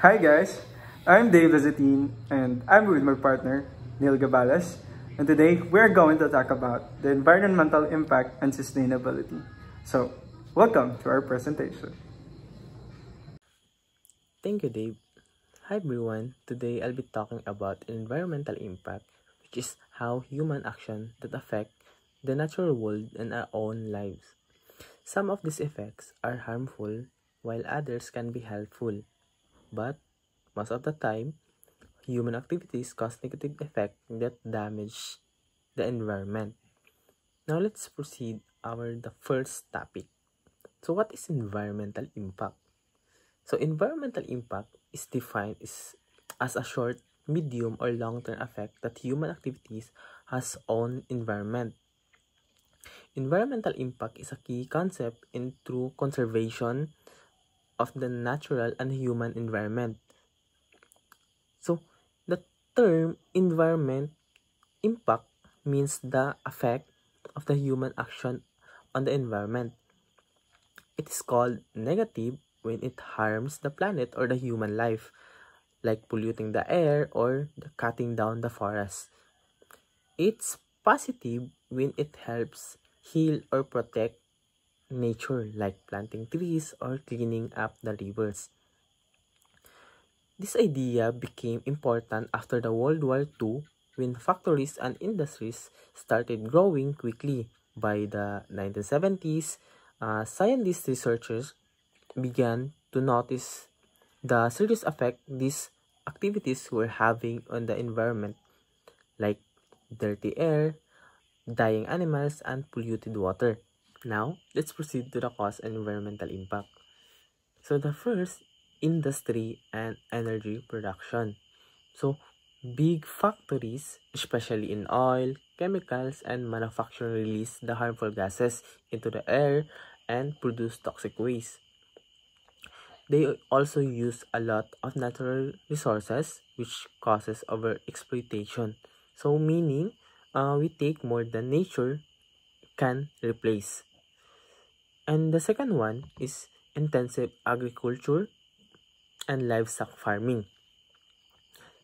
Hi guys, I'm Dave Lazatin and I'm with my partner Neil Gabales, and today we're going to talk about the environmental impact and sustainability. So, welcome to our presentation. Thank you, Dave. Hi, everyone. Today I'll be talking about environmental impact, which is how human action that affect the natural world and our own lives. Some of these effects are harmful, while others can be helpful. But most of the time, human activities cause negative effects that damage the environment. Now let's proceed our the first topic. So what is environmental impact? So environmental impact is defined as a short, medium, or long-term effect that human activities has on environment. Environmental impact is a key concept in true conservation of the natural and human environment. So the term environment impact means the effect of the human action on the environment. It is called negative when it harms the planet or the human life, like polluting the air or cutting down the forest. It's positive when it helps heal or protect nature, like planting trees or cleaning up the rivers. This idea became important after the World War II when factories and industries started growing quickly. By the 1970s, scientists researchers began to notice the serious effect these activities were having on the environment, like dirty air, dying animals, and polluted water. Now, let's proceed to the cause and environmental impact. So, the first, industry and energy production. So, big factories, especially in oil, chemicals, and manufacturing, release the harmful gases into the air and produce toxic waste. They also use a lot of natural resources, which causes overexploitation. So, meaning we take more than nature can replace. And the second one is intensive agriculture and livestock farming.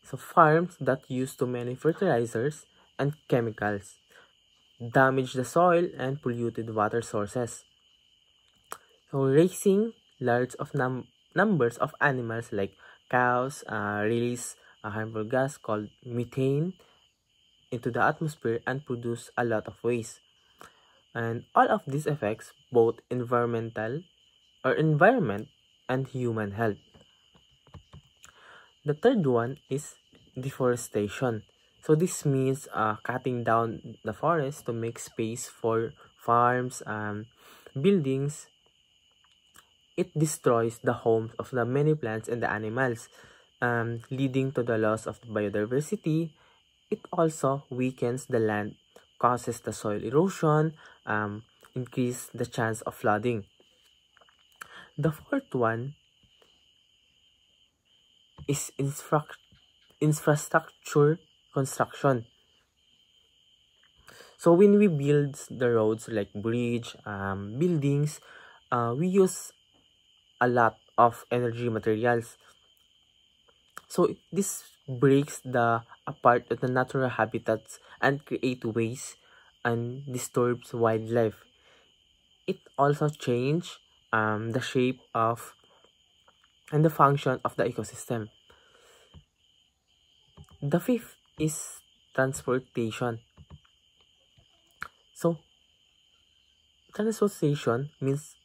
So, farms that use too many fertilizers and chemicals damage the soil and polluted water sources. So, raising large of numbers of animals like cows release a harmful gas called methane into the atmosphere and produce a lot of waste. And all of these affects both environment and human health. The third one is deforestation. So this means cutting down the forest to make space for farms, buildings. It destroys the homes of the many plants and the animals, leading to the loss of biodiversity. It also weakens the land, causes the soil erosion, increase the chance of flooding. The fourth one is infrastructure construction. So when we build the roads like bridge, buildings, we use a lot of energy materials. So this breaks the apart of the natural habitats and create waste and disturbs wildlife. It also change the shape of and the function of the ecosystem. The fifth is transportation. So transportation means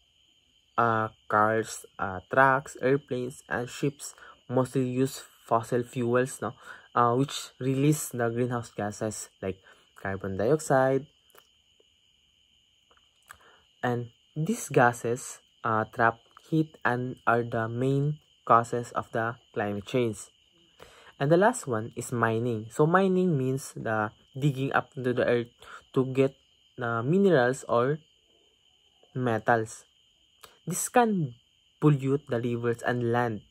cars, trucks, airplanes, and ships mostly use fossil fuels, no, which release the greenhouse gases like carbon dioxide, and these gases trap heat and are the main causes of the climate change. And the last one is mining. So mining means the digging up into the earth to get minerals or metals. This can pollute the rivers and land,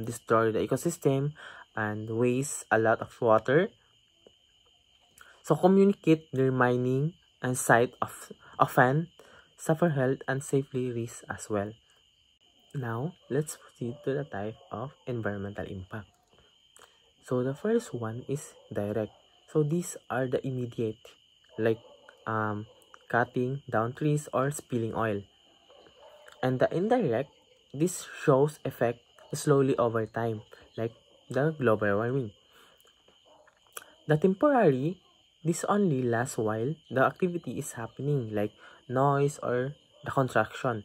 destroy the ecosystem, and waste a lot of water. So communicate their mining and site of often suffer health and safety risks as well. Now, let's proceed to the type of environmental impact. So the first one is direct. So these are the immediate, like cutting down trees or spilling oil. And the indirect, this shows effect slowly over time, like the global warming. The temporary, this only lasts while the activity is happening, like noise or the construction.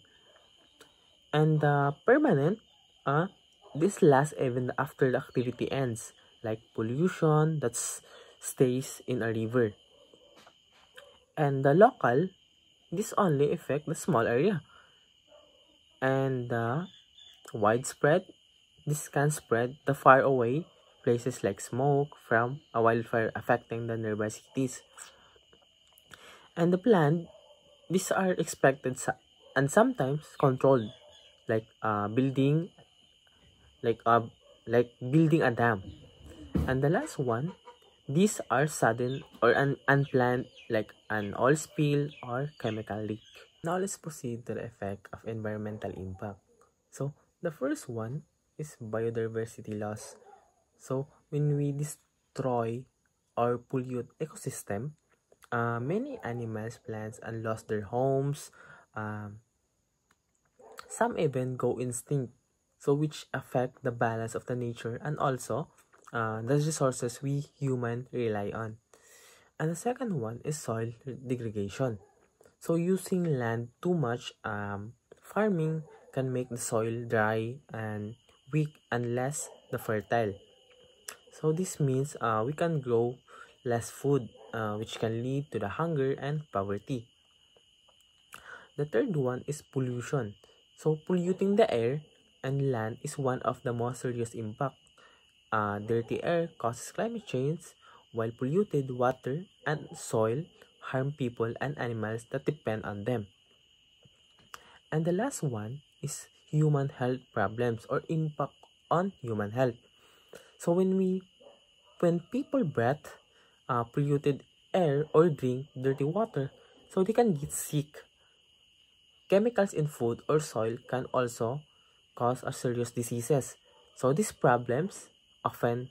And the permanent, this lasts even after the activity ends, like pollution that stays in a river. And the local, this only affect the small area. And the widespread, this can spread the far away places like smoke from a wildfire affecting the nearby cities. And the planned, these are expected and sometimes controlled, like building, like building a dam. And the last one, these are sudden or unplanned, like an oil spill or chemical leak. Now let's proceed to the effect of environmental impact. So the first one is biodiversity loss. So when we destroy or pollute ecosystem, many animals, plants, and lost their homes. Some even go extinct, so which affect the balance of the nature and also the resources we human rely on. And the second one is soil degradation. So using land too much, farming can make the soil dry and weak and less the fertile. So this means we can grow less food, which can lead to the hunger and poverty. The third one is pollution. So polluting the air and land is one of the most serious impact. Dirty air causes climate change, while polluted water and soil harm people and animals that depend on them. And the last one is human health problems or impact on human health. So when people breathe polluted air or drink dirty water, so they can get sick. Chemicals in food or soil can also cause serious diseases. So these problems often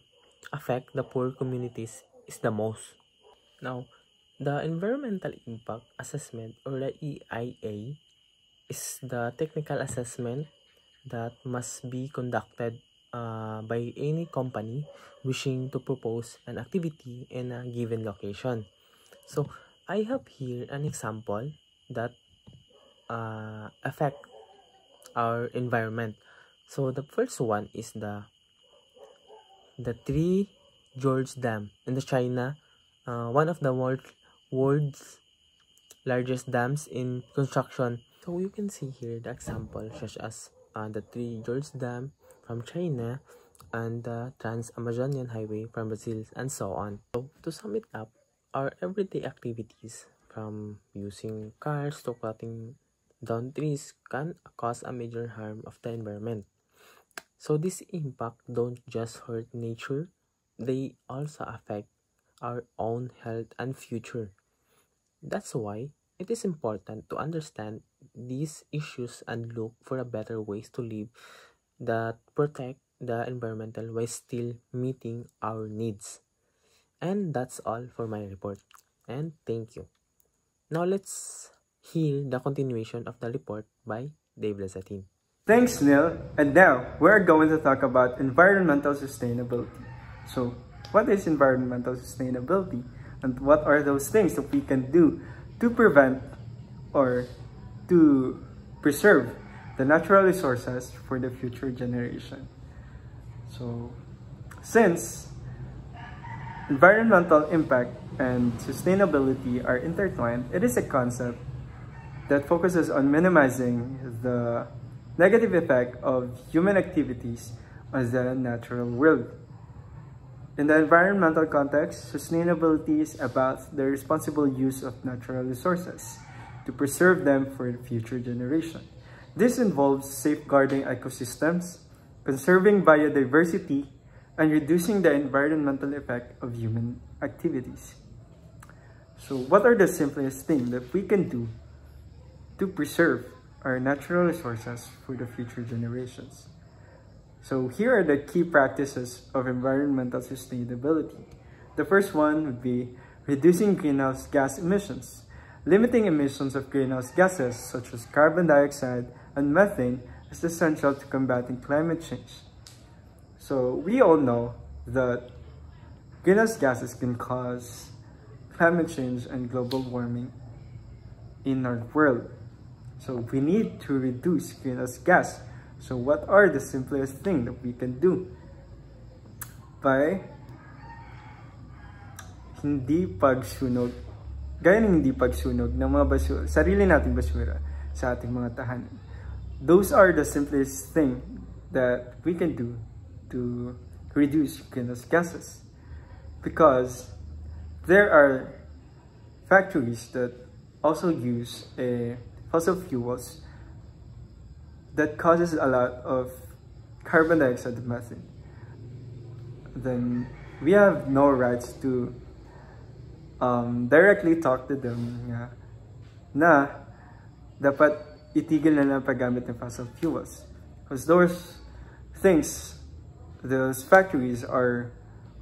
affect the poor communities is the most. Now, the environmental impact assessment or the EIA is the technical assessment that must be conducted by any company wishing to propose an activity in a given location. So I have here an example that affect our environment. So the first one is the Three Gorges Dam in the China, one of the world's largest dams in construction. So you can see here the example such as the Three Gorges Dam from China and the Trans-Amazonian Highway from Brazil and so on. So to sum it up, our everyday activities from using cars to cutting down trees can cause a major harm of the environment. So this impact don't just hurt nature, they also affect our own health and future. That's why it is important to understand these issues and look for a better ways to live that protect the environmental while still meeting our needs. And that's all for my report. And thank you. Now let's hear the continuation of the report by Dave Lazatin. Thanks, Neil. And now, we're going to talk about environmental sustainability. So, what is environmental sustainability? And what are those things that we can do to prevent or to preserve the natural resources for the future generation? So, since environmental impact and sustainability are intertwined, it is a concept that focuses on minimizing the negative effect of human activities on the natural world. In the environmental context, sustainability is about the responsible use of natural resources to preserve them for the future generation. This involves safeguarding ecosystems, conserving biodiversity, and reducing the environmental effect of human activities. So what are the simplest things that we can do to preserve our natural resources for the future generations. So here are the key practices of environmental sustainability. The first one would be reducing greenhouse gas emissions. Limiting emissions of greenhouse gases such as carbon dioxide and methane is essential to combating climate change. So we all know that greenhouse gases can cause climate change and global warming in our world. So we need to reduce greenhouse gas. So what are the simplest things that we can do? By hindi pagsunog, gaya ng hindi pagsunog ng mga basura, sarili nating basura sa ating mga tahanan. Those are the simplest things that we can do to reduce greenhouse gases. Because there are factories that also use fossil fuels that causes a lot of carbon dioxide and methane. Then we have no rights to directly talk to them na dapat itigil na lang paggamit ng fossil fuels. Because those factories are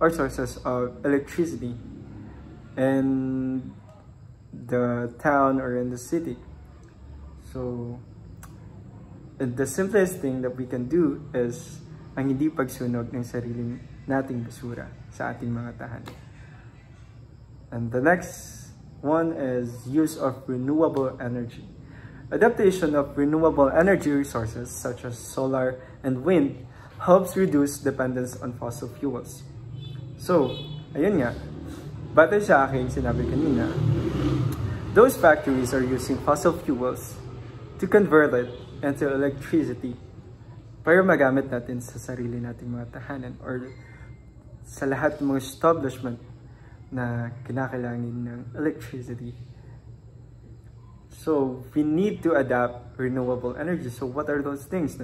sources of electricity in the town or in the city. So the simplest thing that we can do is ang hindi pagsunog ng sarili nating basura sa ating mga tahanan. And the next one is use of renewable energy. Adaptation of renewable energy resources such as solar and wind helps reduce dependence on fossil fuels. So, ayun nga, batay sa aking sinabi kanina, those factories are using fossil fuels to convert it into electricity para magamit natin sa sarili nating mga tahanan or sa lahat ng mga establishment na kinakailangan ng electricity. So we need to adapt renewable energy. So what are those things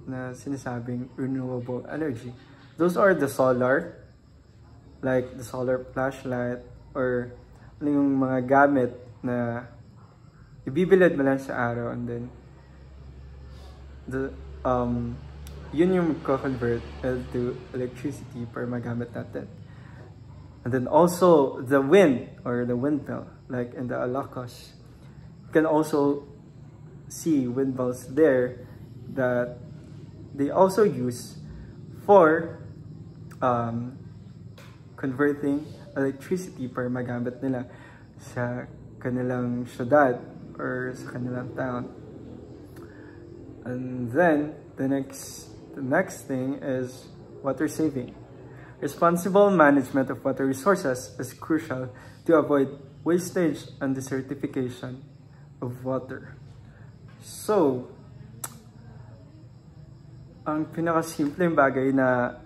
na sinasabing renewable energy? Those are the solar, like the solar flashlight, or yung mga gamit na ibibilad mo lang sa araw, and then yun yung convert to electricity para magamit natin. And then also the wind or the windmill, like in the Ilocos, you can also see windmills there that they also use for converting electricity para magamit nila sa kanilang syudad or sa kanilang town. And then the next thing is water saving. Responsible management of water resources is crucial to avoid wastage and desertification of water. So, ang pinakasimpleng bagay na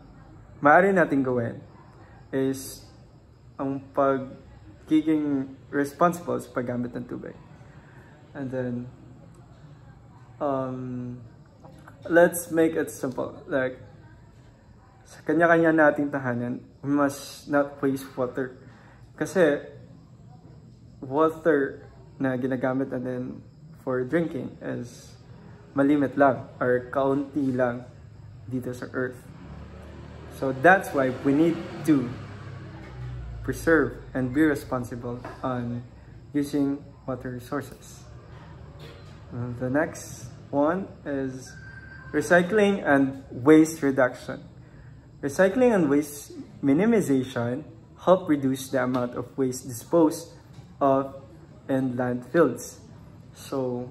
maaari natin gawin is ang pagiging responsible sa paggamit ng tubig. And then, let's make it simple. Like, sa kanya-kanya nating tahanan, we must not waste water. Kasi, water na ginagamit natin for drinking is malimit lang or kaunti lang dito sa earth. So that's why we need to preserve and be responsible on using water resources. The next one is recycling and waste reduction. Recycling and waste minimization help reduce the amount of waste disposed of in landfills. So,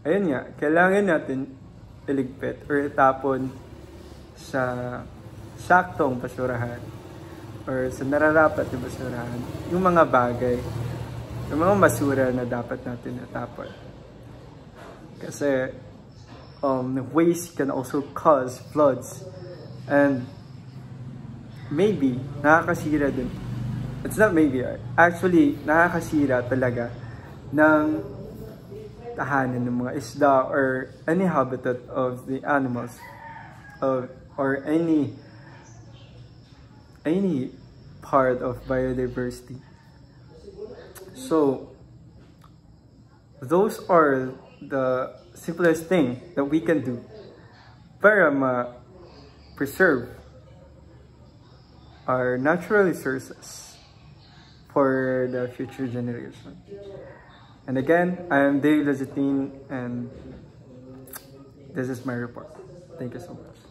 ayun nga, kailangan natin iligpit or itapon sa saktong basurahan or sa nararapat na basurahan yung mga bagay, yung mga basura na dapat natin itapon. Kasi waste can also cause floods and maybe nakakasira din. It's not maybe, actually nakakasira talaga ng tahanan ng mga isda or any habitat of the animals or any part of biodiversity. So those are the simplest thing that we can do para preserve our natural resources for the future generation. And again, I am Dave Lazatin, and this is my report. Thank you so much.